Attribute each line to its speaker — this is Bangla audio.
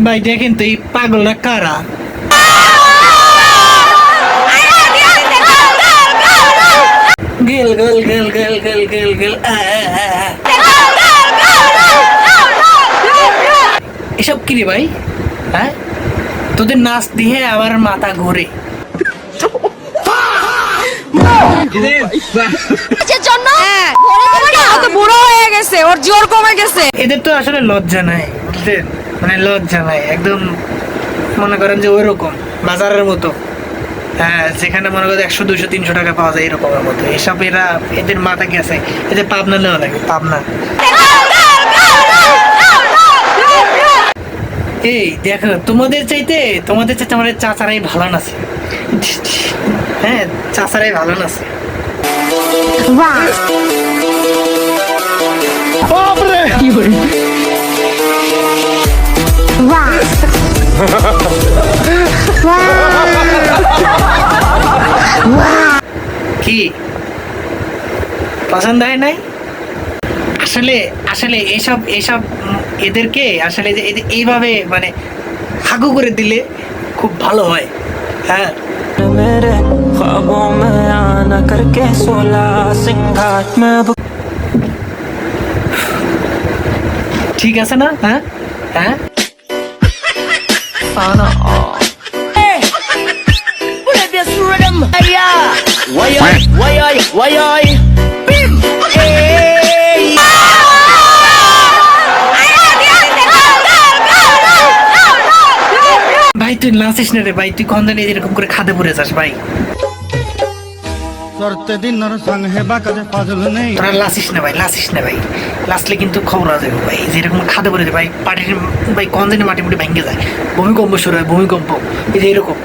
Speaker 1: ভাই দেখেন তো এই পাগলরা কারা? গেল গেল গেল গেল গেল গেল গেল এসব কি রে ভাই? হ্যাঁ, তোদের নাচ দিয়ে আবার মাথা ঘোরে।
Speaker 2: বুড়ো হয়ে গেছে, ওর জোর কমে গেছে।
Speaker 1: এদের তো আসলে লজ্জা নাই, বুঝলেন? মানে লজ্জা নাই একদম। মনে করেন যে ওইরকম বাজারের মতো, হ্যাঁ, যেখানে মনে করেন 100 200 300 টাকা পাওয়া যায় এরকমের মতো। এসব এদের মাথা গেছে। এদের পাবনা নেওয়া লাগে, পাবনা। এই দেখো, তোমাদের চাইতে আমাদের চাচারাই ভালো নাচে। হ্যাঁ, চাচারাই ভালো নাচে। কি পছন্দ হয় নাই? আসলে আসলে এসব এসব এদেরকে আসলে যে এইভাবে মানে হাগু করে দিলে খুব ভালো হয়। হ্যাঁ,
Speaker 3: मेरे ख्वाबों में आना करके 16 सिंगार में
Speaker 1: ঠিক আছে না? হ্যাঁ হ্যাঁ,
Speaker 3: आना
Speaker 1: ভাই তুই নাচিস না রে ভাই, তুই কোন দিন এরকম করে খাদে পড়ে যাস ভাই? তোরা লাসিস না ভাই, লাসিস না ভাই। লাসলে কিন্তু খবর আছে ভাই, যেরকম খাদে পড়ে যায় ভাই, পাটির ভাই কোন দিনে মাটি মুটি ভেঙে যায়, ভূমিকম্প শুরু হয়, ভূমিকম্প। এই যে এরকম